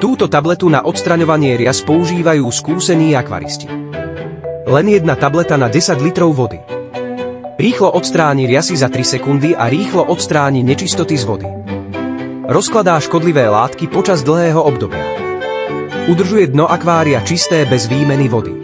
Túto tabletu na odstraňovanie rias používajú skúsení akvaristi. Len jedna tableta na 10 litrov vody. Rýchlo odstráni riasy za 3 sekundy a rýchlo odstráni nečistoty z vody. Rozkladá škodlivé látky počas dlhého obdobia. Udržuje dno akvária čisté bez výmeny vody.